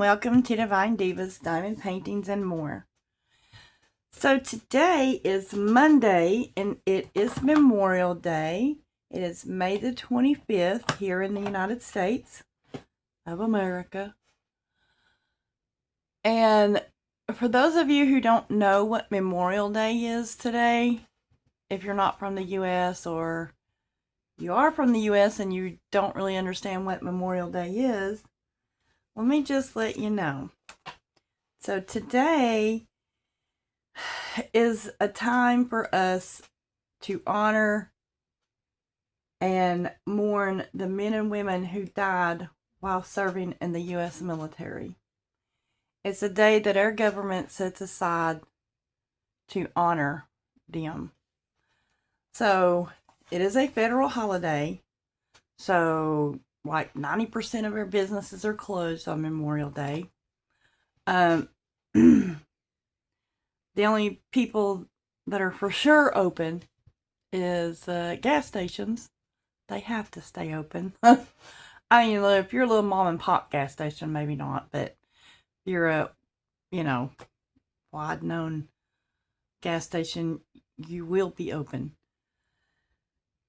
welcome to Divine Divas, Diamond Paintings, and More. So today is Monday, and it is Memorial Day. It is May the 25th here in the United States of America. And for those of you who don't know what Memorial Day is today, if you're not from the U.S. or you are from the U.S. and you don't really understand what Memorial Day is, let me just let you know. So today is a time for us to honor and mourn the men and women who died while serving in the U.S. military. It's a day that our government sets aside to honor them. So it is a federal holiday. So like 90% of our businesses are closed on Memorial Day. The only people that are for sure open is gas stations. They have to stay open. I mean, if you're a little mom and pop gas station, maybe not, but if you're a, wide known gas station, you will be open.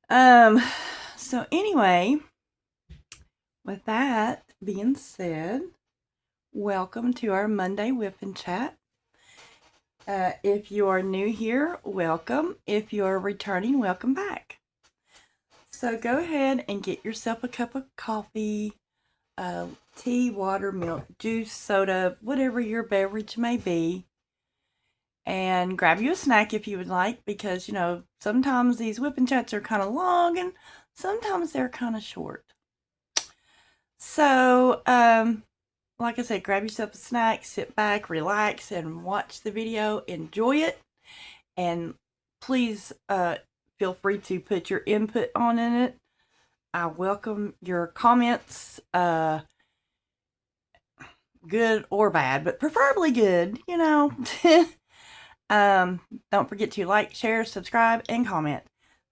So anyway, with that being said, welcome to our Monday WIP and CHAT. If you are new here, welcome. If you are returning, welcome back. So go ahead and get yourself a cup of coffee, tea, water, milk, juice, soda, whatever your beverage may be. And grab you a snack if you would like, because, sometimes these WIP and CHATs are kind of long and sometimes they're kind of short. So, like I said, grab yourself a snack, sit back, relax, and watch the video. Enjoy it. And please feel free to put your input on in it. I welcome your comments, good or bad, but preferably good, Don't forget to like, share, subscribe, and comment.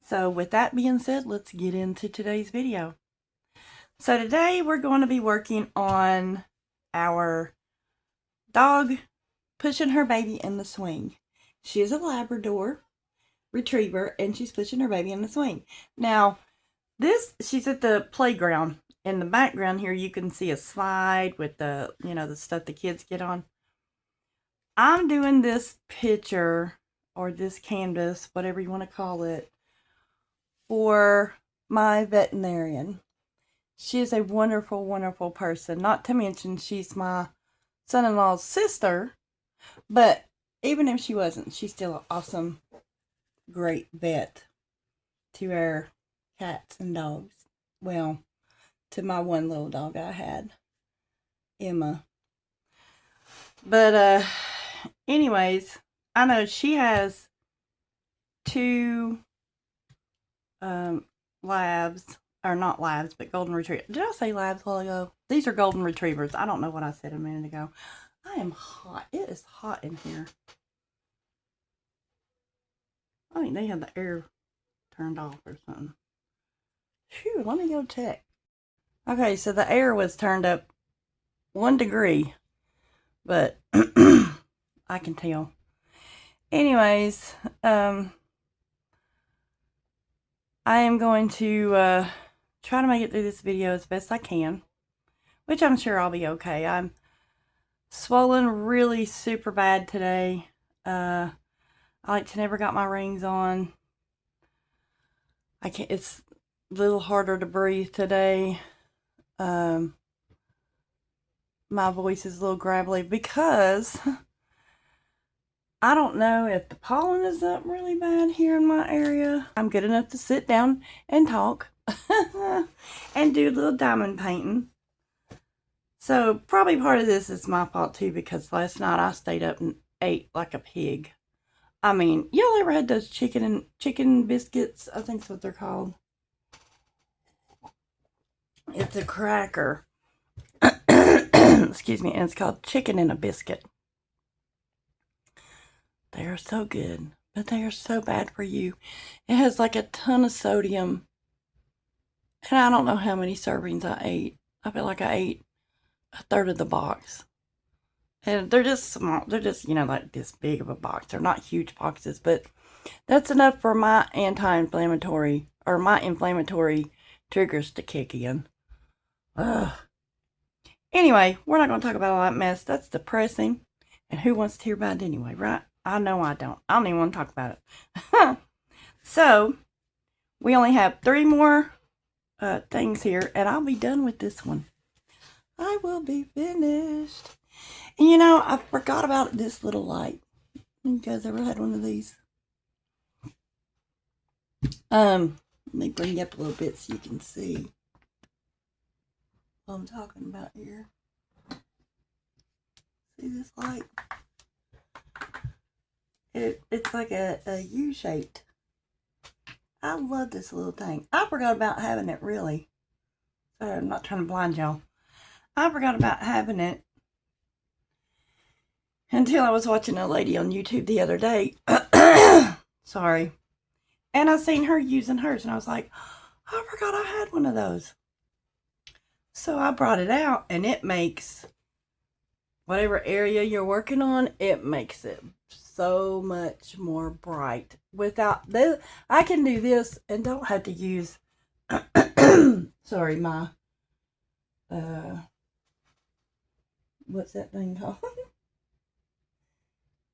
So with that being said, let's get into today's video. So today we're going to be working on our dog pushing her baby in the swing. She is a Labrador retriever, and she's pushing her baby in the swing. Now, she's at the playground. In the background here, you can see a slide with the, the stuff the kids get on. I'm doing this picture, or this canvas, whatever you want to call it, for my veterinarian. She is a wonderful, wonderful person. Not to mention, she's my son-in-law's sister. But even if she wasn't, she's still an awesome, great vet to our cats and dogs. Well, to my one little dog I had, Emma. But anyways, I know she has two labs, or not labs, but golden retrievers. Did I say labs a while ago? These are golden retrievers. I don't know what I said a minute ago. I am hot. It is hot in here. I think they have the air turned off or something. Phew, let me go check. Okay, so the air was turned up 1 degree, but I can tell. Anyways, I am going to try to make it through this video as best I can, which I'm sure I'll be okay. I'm swollen really super bad today. I like to never got my rings on. It's a little harder to breathe today. My voice is a little gravelly because I don't know if the pollen is up really bad here in my area. I'm good enough to sit down and talk and do a little diamond painting. So probably part of this is my fault too, because last night I stayed up and ate like a pig. I mean, y'all ever had those chicken biscuits? I think that's what they're called. It's a cracker. Excuse me, and it's called chicken in a biscuit. They are so good, but they are so bad for you. It has like a ton of sodium. And I don't know how many servings I ate. I feel like I ate a third of the box. And they're just small. They're just, you know, like this big of a box. They're not huge boxes, but that's enough for my anti-inflammatory, or my inflammatory triggers to kick in. Ugh. Anyway, we're not going to talk about all that mess. That's depressing. And who wants to hear about it anyway, right? I know I don't. I don't even want to talk about it. So, we only have 3 more things here, and I'll be done with this one. I will be finished. And you know, I forgot about this little light. You guys ever had one of these? Let me bring it up a little bit so you can see what I'm talking about here. See this light? It's like a U-shaped. I love this little thing. I forgot about having it, really. Sorry, I'm not trying to blind y'all. I forgot about having it until I was watching a lady on YouTube the other day. Sorry. And I seen her using hers, and I was like, I forgot I had one of those. So I brought it out, and it makes whatever area you're working on, it makes it so much more bright. Without this, I can do this and don't have to use, sorry, my, what's that thing called?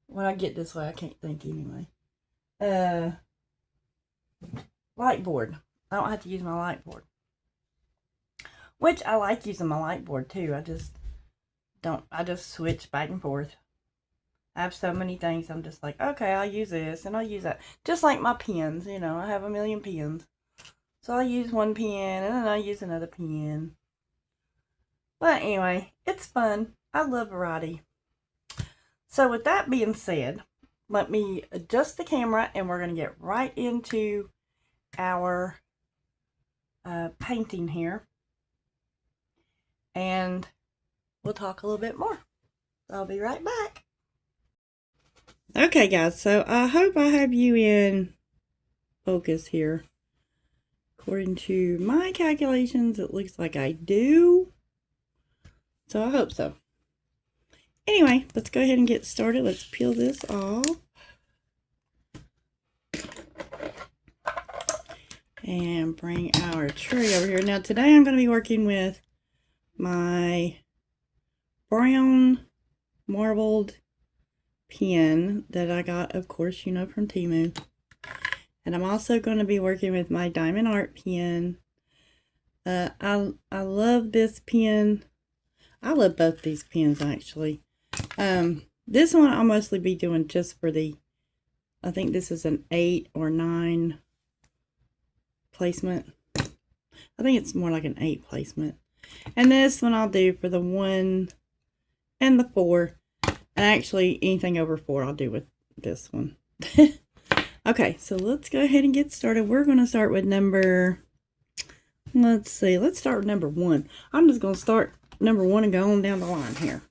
When I get this way, I can't think anyway. Light board. I don't have to use my light board. Which I like using my light board too. I just switch back and forth. I have so many things. I'm just like, okay, I'll use this and I'll use that. Just like my pens, you know, I have a million pens. So I'll use one pen and then I'll use another pen. But anyway, it's fun. I love variety. So with that being said, let me adjust the camera and we're going to get right into our painting here. And we'll talk a little bit more. I'll be right back. Okay, guys, so I hope I have you in focus here. According to my calculations, it looks like I do. So I hope so. Anyway, let's go ahead and get started. Let's peel this off. And bring our tray over here. Now, today I'm going to be working with my brown marbled pen that I got, of course, you know, from Temu. And I'm also going to be working with my diamond art pen. I love this pen. I love both these pens, actually. This one I'll mostly be doing just for the, I think this is an 8 or 9 placement. I think it's more like an 8 placement. And this one I'll do for the 1 and the 4. And actually, anything over 4 I'll do with this one. Okay, so let's go ahead and get started. We're going to start with number, let's see, let's start with number 1. I'm just going to start number 1 and go on down the line here.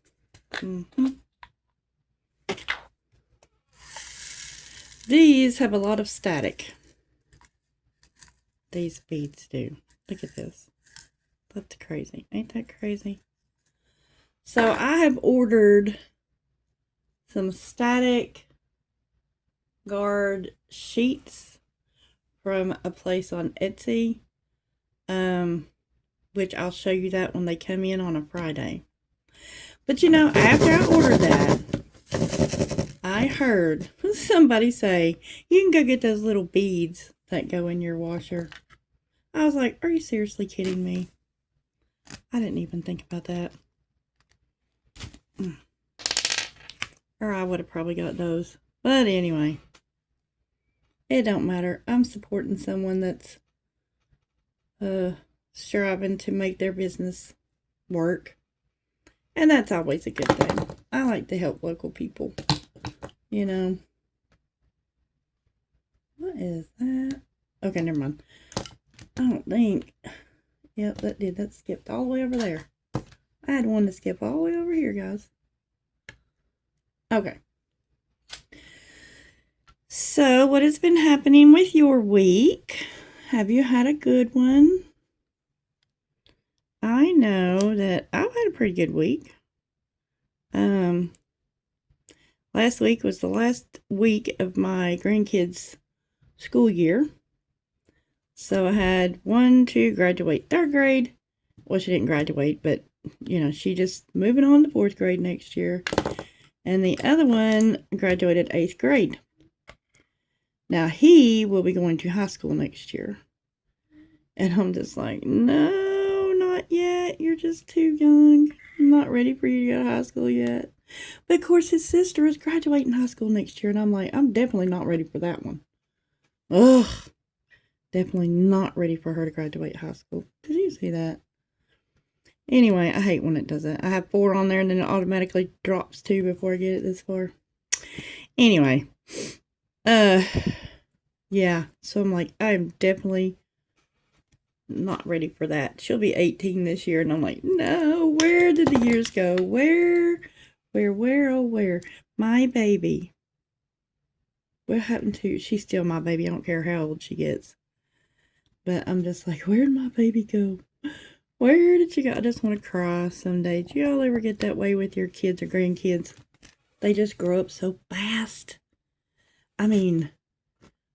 These have a lot of static. These beads do. Look at this. That's crazy. Ain't that crazy? So I have ordered some static guard sheets from a place on Etsy, which I'll show you that when they come in on a Friday. But you know, after I ordered that, I heard somebody say, you can go get those little beads that go in your washer. I was like, are you seriously kidding me? I didn't even think about that. Or I would have probably got those. But anyway, it don't matter. I'm supporting someone that's striving to make their business work. And that's always a good thing. I like to help local people. You know. What is that? Okay, never mind. I don't think. Yep, that did. That skipped all the way over there. I had one to skip all the way over here, guys. Okay. So, what has been happening with your week? Have you had a good one? I know that I've had a pretty good week. last week was the last week of my grandkids' school year. So I had one to graduate 3rd grade. Well, she didn't graduate, but, you know, she just moving on to 4th grade next year. And the other one graduated 8th grade. Now, he will be going to high school next year. And I'm just like, no, not yet. You're just too young. I'm not ready for you to go to high school yet. But, of course, his sister is graduating high school next year. And I'm like, I'm definitely not ready for that one. Ugh. Definitely not ready for her to graduate high school. Did you see that? Anyway, I hate when it does that. I have 4 on there and then it automatically drops 2 before I get it this far. Anyway. Yeah. So I'm like, I'm definitely not ready for that. She'll be 18 this year. And I'm like, no, where did the years go? Where, oh, where? My baby. What happened to, she's still my baby. I don't care how old she gets. But I'm just like, where did my baby go? Where did she go? I just want to cry someday. Do y'all ever get that way with your kids or grandkids? They just grow up so fast. I mean,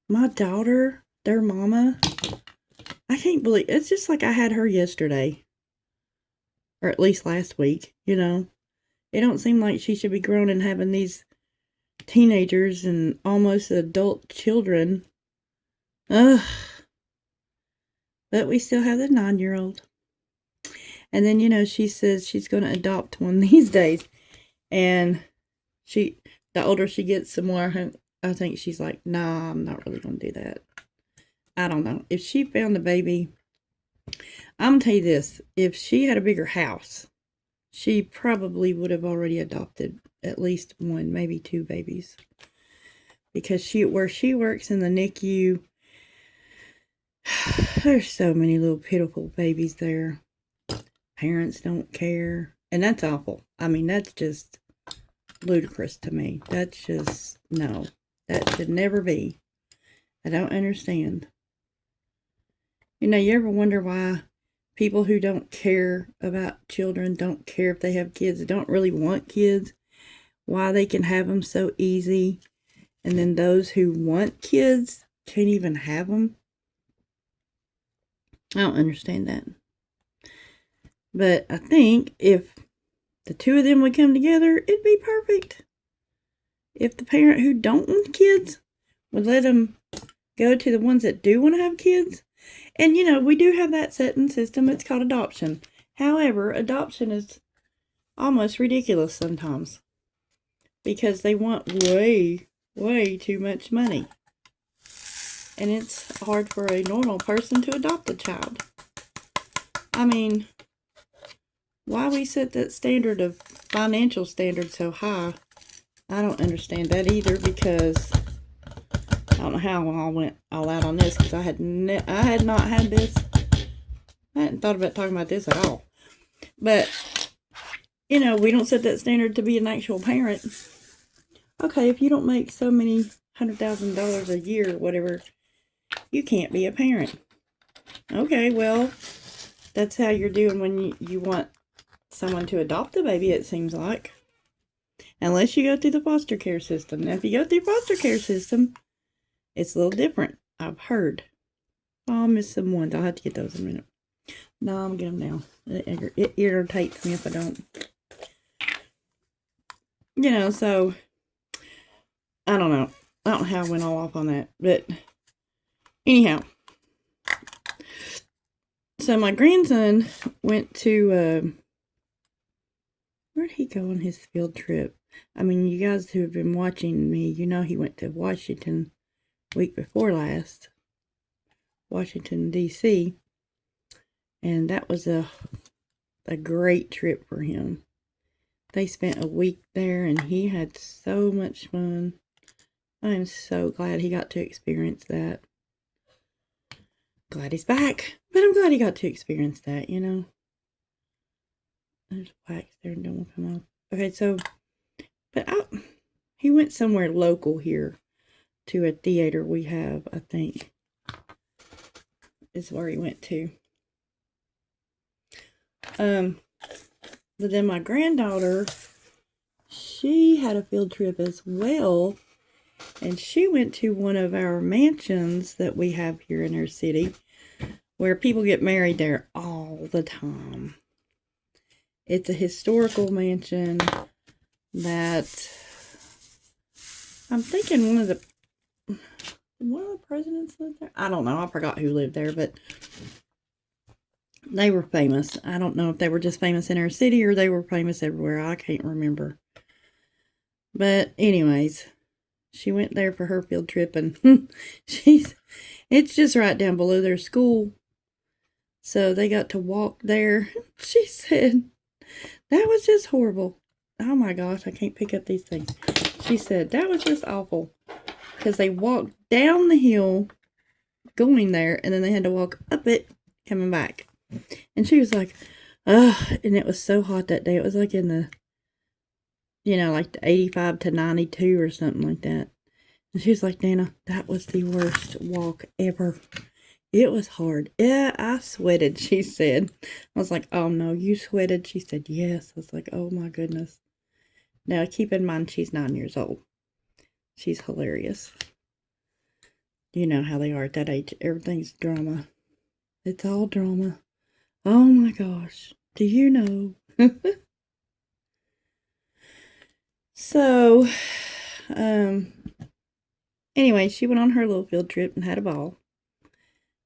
my daughter, their mama, I can't believe, it's just like I had her yesterday. Or at least last week, you know. It don't seem like she should be grown and having these teenagers and almost adult children. Ugh. But we still have the 9-year-old. And then, you know, she says she's going to adopt one these days. And the older she gets, the more I think she's like, nah, I'm not really going to do that. I don't know. If she found a baby, I'm going to tell you this. If she had a bigger house, she probably would have already adopted at least 1, maybe 2 babies. Because where she works in the NICU, there's so many little pitiful babies there. Parents don't care. And that's awful. I mean, that's just ludicrous to me. That's just, no. That should never be. I don't understand. You know, you ever wonder why people who don't care about children, don't care if they have kids, don't really want kids, why they can have them so easy, and then those who want kids can't even have them? I don't understand that. But I think if the 2 of them would come together, it'd be perfect. If the parent who don't want kids would let them go to the ones that do want to have kids. And, you know, we do have that set in system. It's called adoption. However, adoption is almost ridiculous sometimes. Because they want way, way too much money. And it's hard for a normal person to adopt a child. I mean, why we set that standard of financial standard so high, I don't understand that either, because I don't know how I went all out on this, because I had not had this. I hadn't thought about talking about this at all. But, you know, we don't set that standard to be an actual parent. Okay, if you don't make so many $100,000 a year or whatever, you can't be a parent. Okay, well, that's how you're doing when you want someone to adopt a baby, it seems like. Unless you go through the foster care system. Now, if you go through the foster care system, it's a little different, I've heard. Oh, I missed some ones. I'll have to get those in a minute. No, I'm going to get them now. It irritates me if I don't. You know, so, I don't know. I don't know how I went all off on that. But, anyhow. So, my grandson went to, where'd he go on his field trip? I mean, you guys who have been watching me, you know he went to Washington week before last. Washington, D.C. And that was a great trip for him. They spent a week there and he had so much fun. I'm so glad he got to experience that. Glad he's back. But I'm glad he got to experience that, you know. There's wax there and don't come off. Okay, so, but he went somewhere local here to a theater we have, I think. Is where he went to. But then my granddaughter, she had a field trip as well. And she went to one of our mansions that we have here in our city, where people get married there all the time. It's a historical mansion that I'm thinking one of the presidents lived there. I don't know. I forgot who lived there, but they were famous. I don't know if they were just famous in our city or they were famous everywhere. I can't remember. But anyways, she went there for her field trip, and it's just right down below their school. So they got to walk there. She said, that was just horrible. Oh my gosh, I can't pick up these things. She said, that was just awful. Because they walked down the hill going there, and then they had to walk up it coming back. And she was like, ugh, and it was so hot that day. It was like in the, like the 85 to 92 or something like that. And she was like, Nana, that was the worst walk ever. It was hard. Yeah, I sweated, she said. I was like, oh no, you sweated? She said, yes. I was like, oh my goodness. Now, keep in mind, she's 9 years old. She's hilarious. You know how they are at that age. Everything's drama. It's all drama. Oh my gosh. Do you know? So, anyway, she went on her little field trip and had a ball.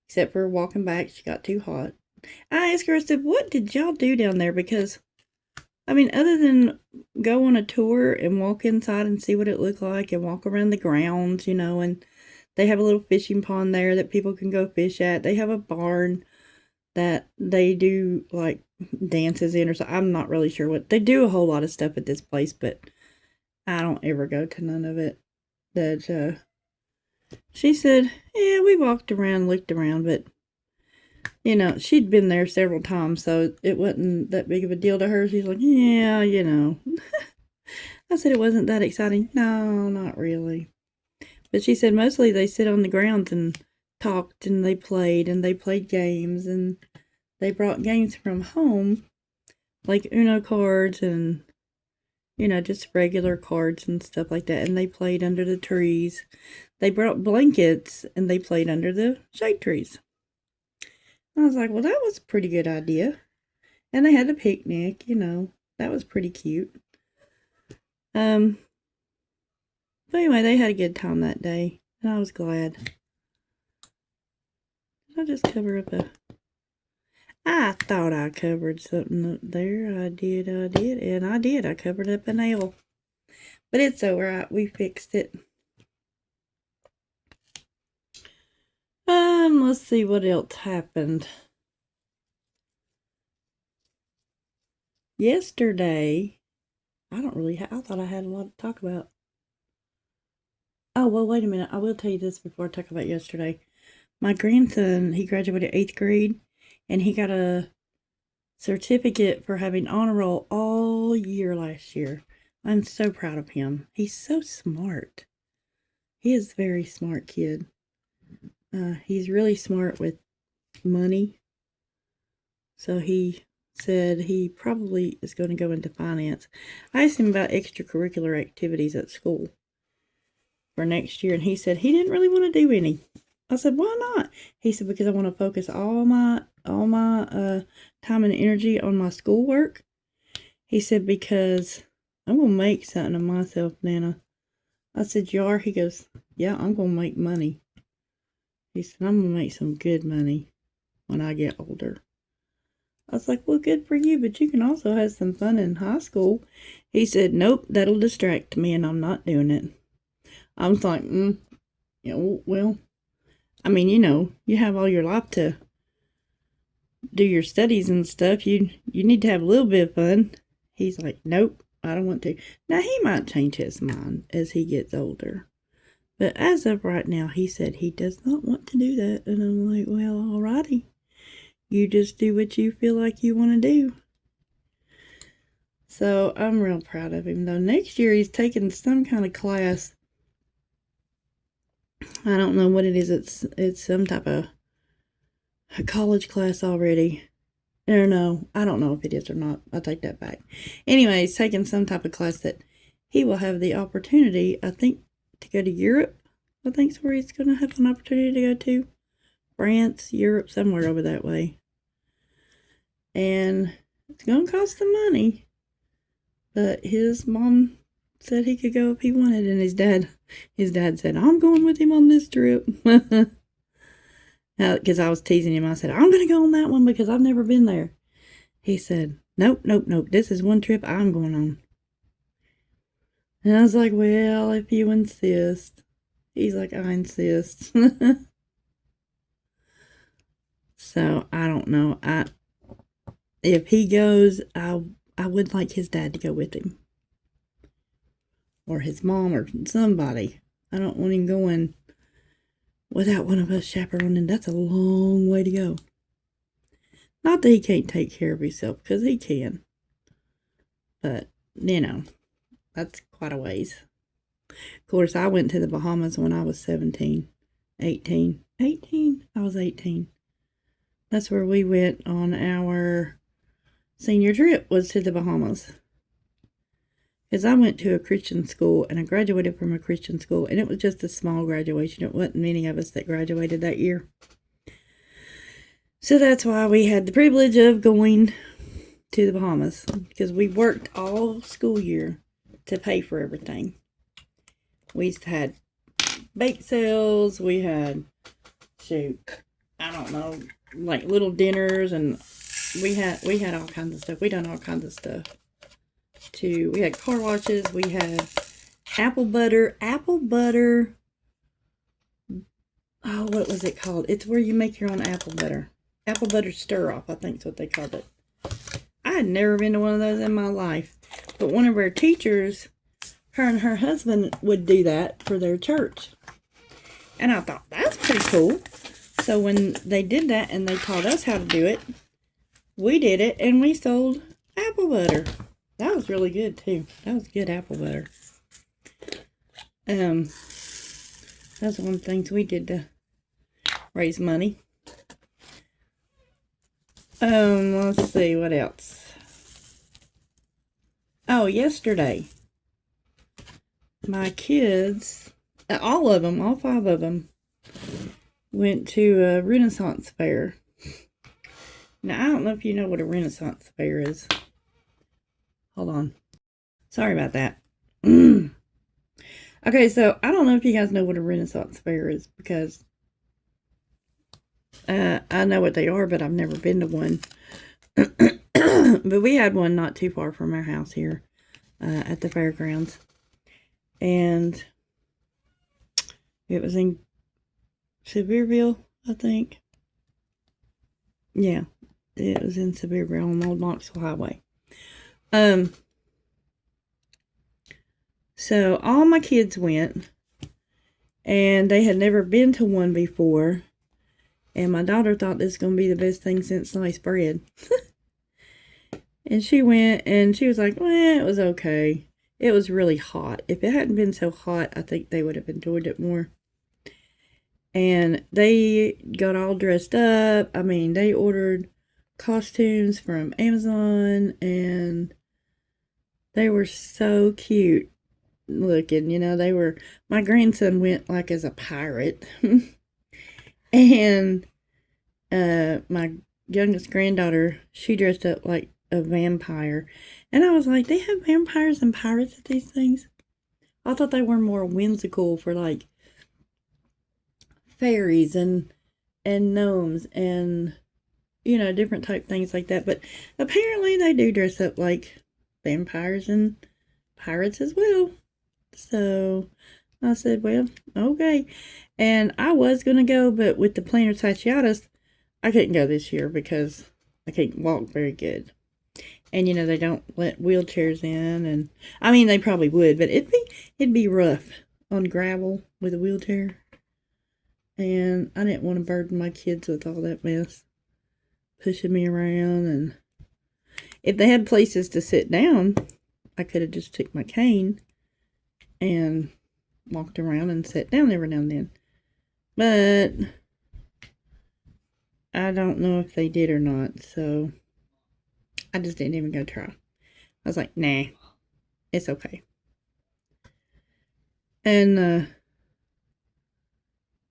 Except for walking back, she got too hot. I asked her, I said, what did y'all do down there? Because, other than go on a tour and walk inside and see what it looked like and walk around the grounds, and they have a little fishing pond there that people can go fish at. They have a barn that they do, like, dances in or something. I'm not really sure what. They do a whole lot of stuff at this place, but I don't ever go to none of it. That, she said, yeah, we walked around, looked around, but, she'd been there several times, so it wasn't that big of a deal to her. She's like, yeah, I said, it wasn't that exciting. No, not really. But she said mostly they sit on the grounds and talked and they played games, and they brought games from home, like Uno cards and, just regular cards and stuff like that. And they played under the trees. They brought blankets and they played under the shade trees. I was like, well, that was a pretty good idea. And they had a picnic, that was pretty cute. But anyway, they had a good time that day, and I was glad. I just cover up I thought I covered something up there. I did, and I did. I covered up a nail. But it's alright, we fixed it. Let's see what else happened. Yesterday, I thought I had a lot to talk about. Oh, well, wait a minute. I will tell you this before I talk about yesterday. My grandson, he graduated 8th grade, and he got a certificate for having honor roll all year last year. I'm so proud of him. He's so smart. He is a very smart kid. He's really smart with money. So he said he probably is going to go into finance. I asked him about extracurricular activities at school for next year, and he said he didn't really want to do any. I said, why not? He said, because I want to focus all my time and energy on my schoolwork. He said, because I'm going to make something of myself, Nana. I said, you are? He goes, yeah, I'm going to make money. He said, I'm going to make some good money when I get older. I was like, well, good for you, but you can also have some fun in high school. He said, nope, that'll distract me, and I'm not doing it. I was like, well, you have all your life to do your studies and stuff. You need to have a little bit of fun. He's like, nope, I don't want to. Now, he might change his mind as he gets older. But as of right now, he said he does not want to do that. And I'm like, well, alrighty. You just do what you feel like you want to do. So I'm real proud of him. Though next year he's taking some kind of class. I don't know what it is. It's some type of a college class already. Or no, I don't know if it is or not. I take that back. Anyway, he's taking some type of class that he will have the opportunity, I think, to go to Europe. I think is where he's going to have an opportunity to go to. France, Europe, somewhere over that way. And it's going to cost some money. But his mom said he could go if he wanted. And his dad said, I'm going with him on this trip. Because I was teasing him. I said, I'm going to go on that one because I've never been there. He said, nope. This is one trip I'm going on. And I was like, well, if you insist. He's like, I insist. So, I don't know. If he goes, I would like his dad to go with him. Or his mom or somebody. I don't want him going without one of us chaperoning. That's a long way to go. Not that he can't take care of himself, because he can. But, you know, that's quite a ways. Of course, I went to the Bahamas when I was 17, 18. 18? I was 18. That's where we went on our senior trip, was to the Bahamas. Because I went to a Christian school, and I graduated from a Christian school, and it was just a small graduation. It wasn't many of us that graduated that year. So that's why we had the privilege of going to the Bahamas, because we worked all school year to pay for everything. We had bake sales, we had, I don't know, like little dinners, and we had all kinds of stuff. We done all kinds of stuff. We had car washes, we had apple butter, oh, what was it called? It's where you make your own apple butter. Apple butter stir-off, I think is what they called it. I had never been to one of those in my life. But one of our teachers, her and her husband would do that for their church. And I thought, that's pretty cool. So when they did that and they taught us how to do it, we did it and we sold apple butter. That was really good too. That was good apple butter. That's one of the things we did to raise money. Let's see, what else? Oh, yesterday, my kids, all of them, all 5 of them, went to a Renaissance fair. Now, I don't know if you know what a Renaissance fair is. Hold on. Sorry about that. Okay, so I don't know if you guys know what a Renaissance fair is, because I know what they are, but I've never been to one. But we had one not too far from our house here at the fairgrounds. And it was in Sevierville, I think. Yeah, it was in Sevierville on Old Knoxville Highway. So all my kids went, and they had never been to one before. And my daughter thought this was going to be the best thing since sliced bread. And she went, and she was like, well, it was okay. It was really hot. If it hadn't been so hot, I think they would have enjoyed it more. And they got all dressed up. I mean, they ordered costumes from Amazon, and they were so cute looking. You know, my grandson went like as a pirate. And my youngest granddaughter, she dressed up like a vampire. And I was like, they have vampires and pirates at these things? I thought they were more whimsical for like fairies and gnomes and, you know, different type things like that. But apparently they do dress up like vampires and pirates as well. So I said, well, okay. And I was going to go, but with the plantar fasciitis, I couldn't go this year because I can't walk very good. And, you know, they don't let wheelchairs in. And I mean, they probably would, but it'd be rough on gravel with a wheelchair. And I didn't want to burden my kids with all that mess, pushing me around. And if they had places to sit down, I could have just took my cane and walked around and sat down every now and then. But I don't know if they did or not, so I just didn't even go try. I was like, nah, it's okay. And I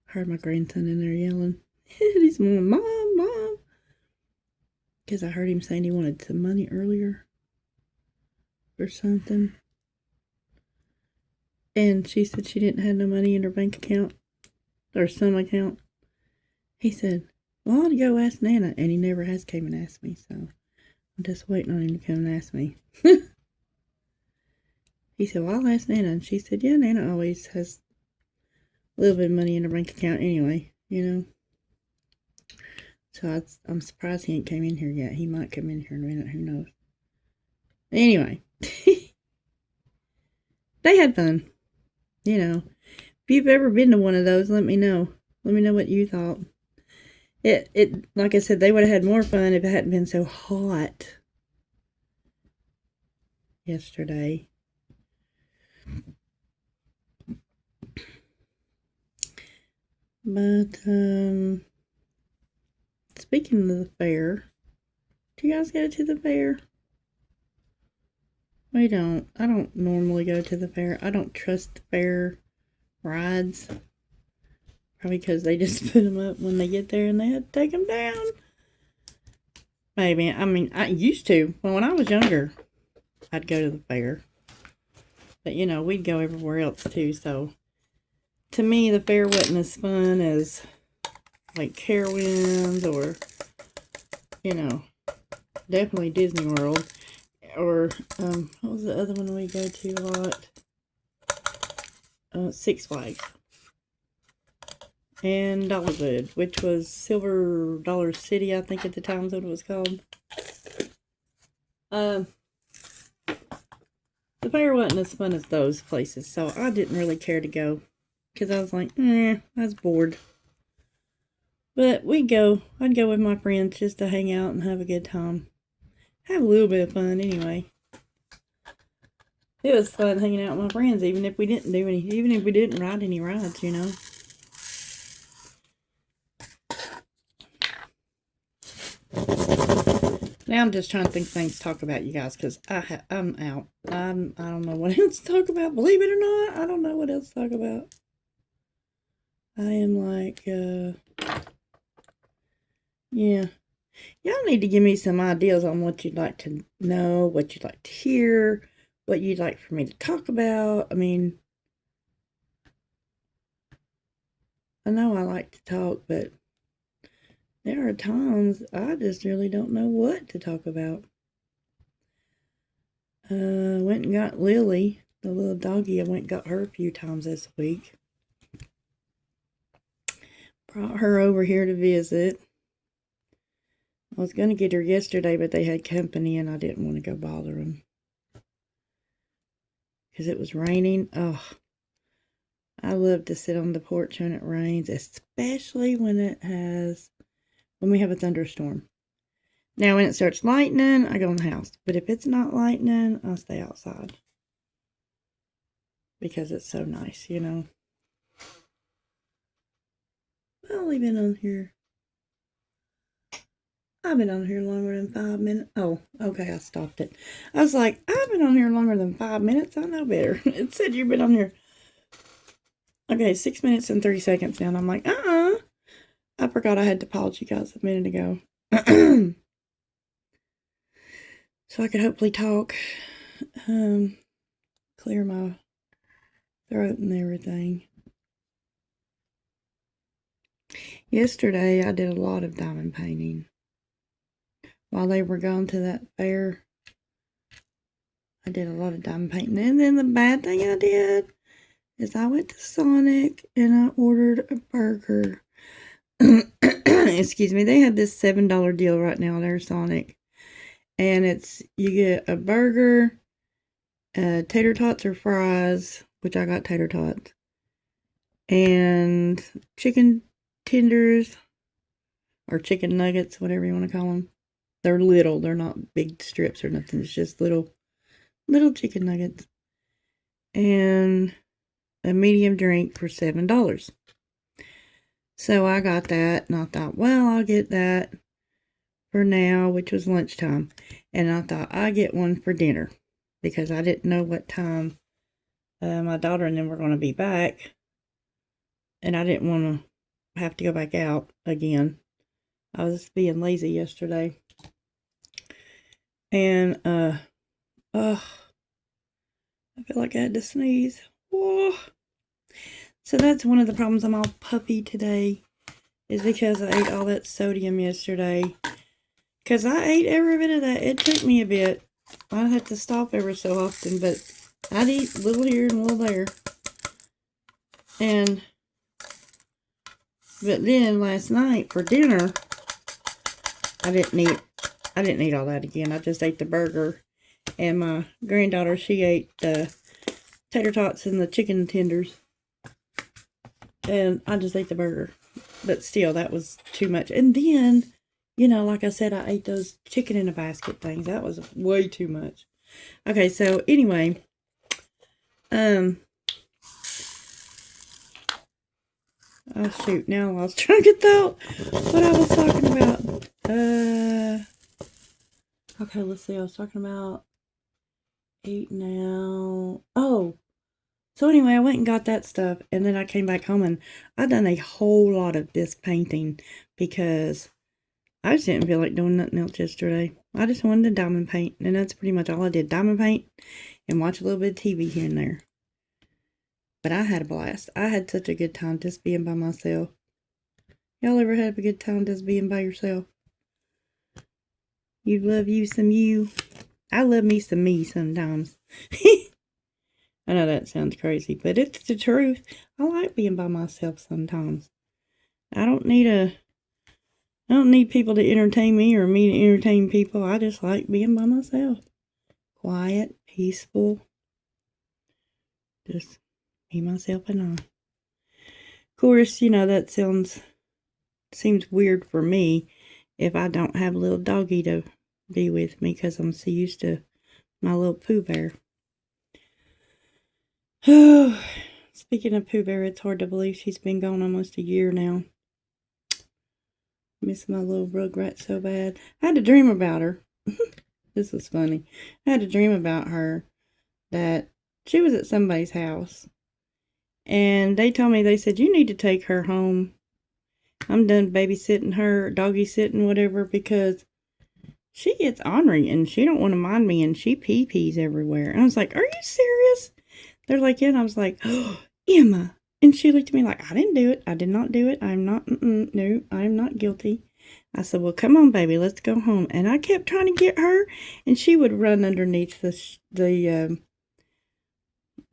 heard my grandson in there yelling. He's going, Mom, Mom. Because I heard him saying he wanted some money earlier or something. And she said she didn't have no money in her bank account or some account. He said, well, I'll go ask Nana. And he never has came and asked me. So I'm just waiting on him to come and ask me. He said, well, I'll ask Nana. And she said, yeah, Nana always has a little bit of money in her bank account anyway, you know. So I'm surprised he ain't came in here yet. He might come in here in a minute. Who knows? Anyway. They had fun. You know. If you've ever been to one of those, let me know. Let me know what you thought. It like I said, they would have had more fun if it hadn't been so hot yesterday. But speaking of the fair, do you guys go to the fair? We don't. I don't normally go to the fair. I don't trust the fair rides. Probably because they just put them up when they get there and they had to take them down. Maybe. I mean, I used to. Well, when I was younger, I'd go to the fair. But, you know, we'd go everywhere else too. So, to me, the fair wasn't as fun as, like, Carowinds or, you know, definitely Disney World. Or, what was the other one we go to a lot? Six Flags. And Dollywood, which was Silver Dollar City, I think at the time is what it was called. The fair wasn't as fun as those places, so I didn't really care to go. Because I was like, I was bored. But I'd go with my friends just to hang out and have a good time. Have a little bit of fun anyway. It was fun hanging out with my friends, even if we didn't ride any rides, you know. Now I'm just trying to think of things to talk about, you guys, because I'm out. I don't know what else to talk about. Believe it or not, I don't know what else to talk about. I am like, yeah. Y'all need to give me some ideas on what you'd like to know, what you'd like to hear, what you'd like for me to talk about. I mean, I know I like to talk, but there are times I just really don't know what to talk about. Went and got Lily, the little doggy. I went and got her a few times this week. Brought her over here to visit. I was going to get her yesterday, but they had company and I didn't want to go bother them. Because it was raining. Oh, I love to sit on the porch when it rains, especially when we have a thunderstorm. Now, when it starts lightning, I go in the house. But if it's not lightning, I'll stay outside. Because it's so nice, you know. I've only been on here. I've been on here longer than 5 minutes. Oh, okay, I stopped it. I was like, I've been on here longer than 5 minutes. I know better. It said you've been on here. Okay, 6 minutes and 30 seconds now. And I'm like, I forgot I had to pause you guys a minute ago. So I could hopefully talk, clear my throat and everything. Yesterday, I did a lot of diamond painting. While they were going to that fair, I did a lot of diamond painting. And then the bad thing I did is I went to Sonic and I ordered a burger. Excuse me, they had this $7 deal right now there, Sonic. And you get a burger, tater tots or fries, which I got tater tots, and chicken tenders, or chicken nuggets, whatever you want to call them. They're little, they're not big strips or nothing, it's just little chicken nuggets. And a medium drink for $7. So I got that, and I thought, well, I'll get that for now, which was lunchtime. And I thought I'd get one for dinner, because I didn't know what time my daughter and them were going to be back. And I didn't want to have to go back out again. I was being lazy yesterday. And, I feel like I had to sneeze. Whoa. So that's one of the problems. I'm all puffy today. Is because I ate all that sodium yesterday. Because I ate every bit of that. It took me a bit. I had to stop every so often. But I'd eat a little here and a little there. But then last night for dinner, I didn't eat all that again. I just ate the burger. And my granddaughter, she ate the tater tots and the chicken tenders. And I just ate the burger. But still, that was too much. And then, you know, like I said, I ate those chicken in a basket things. That was way too much. Okay, so anyway. Oh, shoot. Now I lost track of thought what I was talking about. Okay, let's see. I was talking about eating out. Oh. So anyway, I went and got that stuff, and then I came back home, and I done a whole lot of disc painting because I just didn't feel like doing nothing else yesterday. I just wanted to diamond paint, and that's pretty much all I did. Diamond paint and watch a little bit of TV here and there. But I had a blast. I had such a good time just being by myself. Y'all ever have a good time just being by yourself? You love you some you. I love me some me sometimes. I know that sounds crazy, but it's the truth. I like being by myself sometimes. I don't need people to entertain me or me to entertain people. I just like being by myself. Quiet, peaceful. Just me, myself, and I. Of course, you know, that seems weird for me if I don't have a little doggy to be with me because I'm so used to my little Pooh Bear. Oh, speaking of Pooh Bear, it's hard to believe she's been gone almost a year now. Miss my little rugrat so bad. I had a dream about her. This was funny. I had a dream about her that she was at somebody's house. And they told me, they said, you need to take her home. I'm done babysitting her, doggy sitting, whatever, because she gets ornery and she don't want to mind me and she pee-pees everywhere. And I was like, are you serious? They're like, yeah. And I was like, oh, Emma. And she looked at me like, I didn't do it. I did not do it. I'm not, no, I'm not guilty. I said, well, come on, baby, let's go home. And I kept trying to get her, and she would run underneath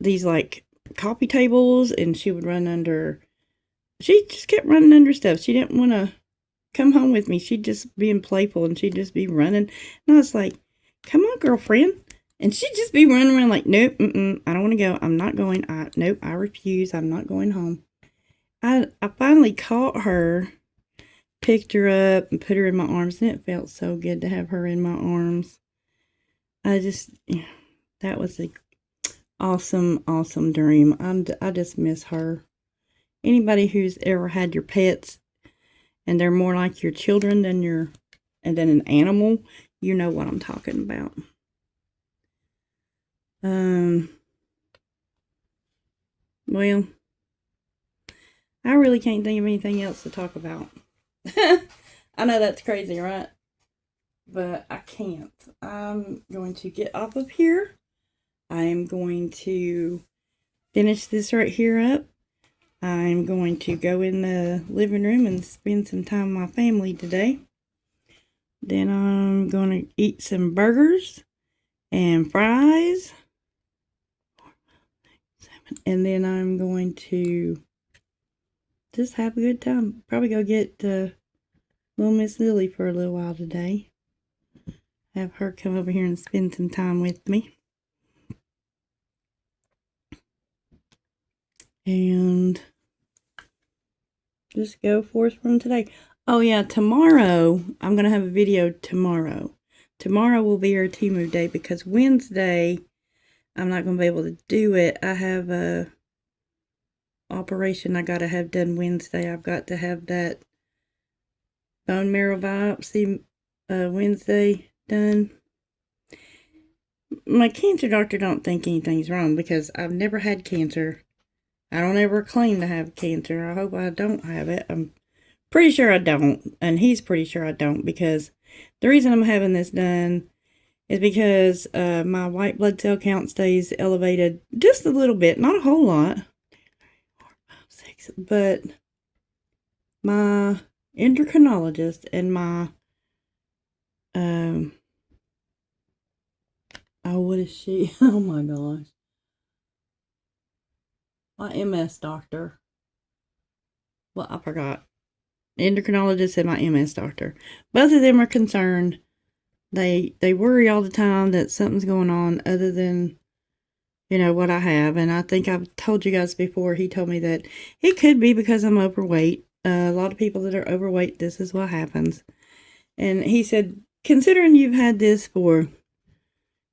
these like coffee tables, and she would run under. She just kept running under stuff. She didn't want to come home with me. She'd just be playful, and she'd just be running. And I was like, come on, girlfriend. And she'd just be running around like, nope, I don't want to go. I'm not going. Nope, I refuse. I'm not going home. I finally caught her, picked her up, and put her in my arms. And it felt so good to have her in my arms. That was an awesome, awesome dream. I just miss her. Anybody who's ever had your pets, and they're more like your children than an animal, you know what I'm talking about. Well, I really can't think of anything else to talk about. I know that's crazy, right? But I can't. I'm going to get off of here. I am going to finish this right here up. I'm going to go in the living room and spend some time with my family today. Then I'm going to eat some burgers and fries. And then I'm going to just have a good time. Probably go get little Miss Lily for a little while today. Have her come over here and spend some time with me. And just go forth from today. Oh yeah, tomorrow, I'm going to have a video tomorrow. Tomorrow will be our Temu day because Wednesday, I'm not going to be able to do it. I have a operation I got to have done Wednesday. I've got to have that bone marrow biopsy Wednesday done. my cancer doctor don't think anything's wrong because I've never had cancer. I don't ever claim to have cancer. I hope I don't have it. I'm pretty sure I don't, and he's pretty sure I don't, because the reason I'm having this done is because my white blood cell count stays elevated just a little bit, not a whole lot, but my endocrinologist and my what is she? Oh my gosh. My MS doctor. Well, I forgot. Endocrinologist and my MS doctor. Both of them are concerned. They worry all the time that something's going on other than, you know, what I have. And I think I've told you guys before, he told me that it could be because I'm overweight. A lot of people that are overweight, this is what happens. And he said, considering you've had this for,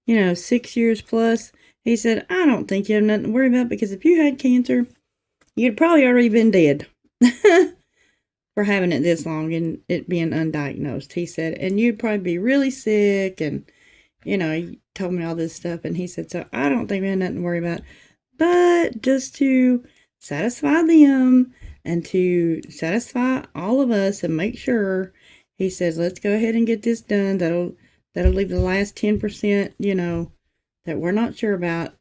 6 years plus, he said, I don't think you have nothing to worry about, because if you had cancer, you'd probably already been dead for having it this long and it being undiagnosed. He said, and you'd probably be really sick, and, he told me all this stuff, and he said, so I don't think we have nothing to worry about. But just to satisfy them and to satisfy all of us and make sure, he says, let's go ahead and get this done. That'll leave the last 10%, that we're not sure about.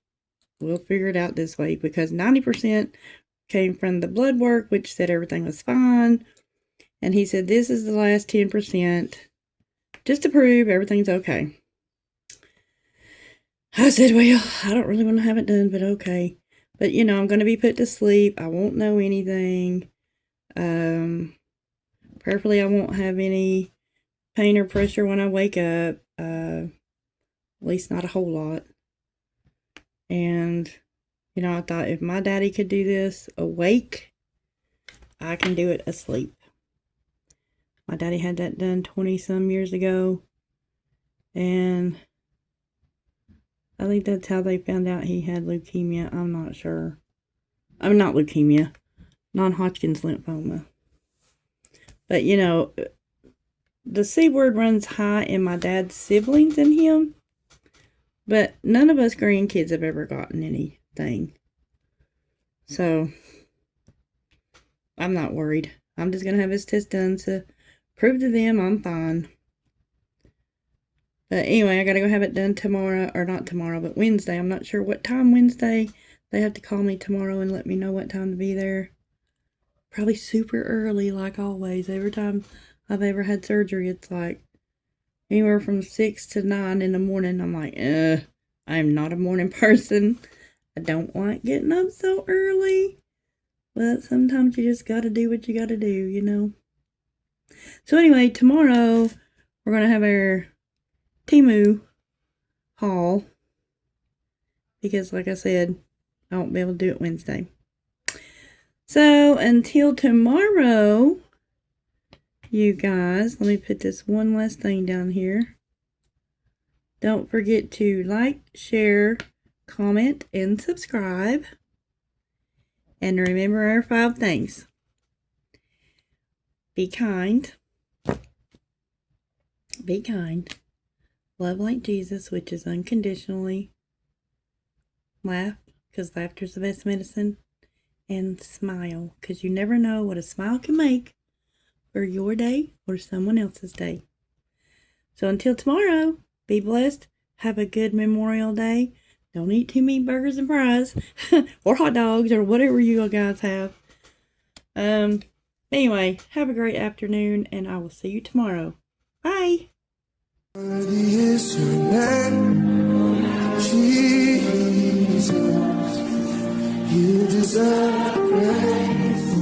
We'll figure it out this way, because 90% came from the blood work, which said everything was fine. And he said, this is the last 10%, just to prove everything's okay. I said, well, I don't really want to have it done, but okay. But, I'm going to be put to sleep. I won't know anything. Prayerfully, I won't have any pain or pressure when I wake up. At least not a whole lot. And, I thought if my daddy could do this awake, I can do it asleep. My daddy had that done 20-some years ago. And I think that's how they found out he had leukemia. I'm not sure. I mean, not leukemia. Non-Hodgkin's lymphoma. But, the C word runs high in my dad's siblings and him. But none of us grandkids have ever gotten anything. So, I'm not worried. I'm just going to have his test done to prove to them I'm fine. But anyway, I got to go have it done tomorrow. Or not tomorrow, but Wednesday. I'm not sure what time Wednesday. They have to call me tomorrow and let me know what time to be there. Probably super early, like always. Every time I've ever had surgery, it's like anywhere from 6 to 9 in the morning. I'm like, I'm not a morning person. I don't like getting up so early. But sometimes you just got to do what you got to do, So anyway, tomorrow we're going to have our Temu haul. Because like I said, I won't be able to do it Wednesday. So until tomorrow, you guys, let me put this one last thing down here. Don't forget to like, share, comment, and subscribe. And remember our 5 things. Be kind. Be kind. Love like Jesus, which is unconditionally. Laugh, because laughter's the best medicine. And smile, because you never know what a smile can make for your day or someone else's day. So until tomorrow, be blessed. Have a good Memorial Day. Don't eat too many burgers and fries or hot dogs or whatever you guys have. Anyway, have a great afternoon, and I will see you tomorrow. Bye. Worthy is your name, Jesus. You deserve praise.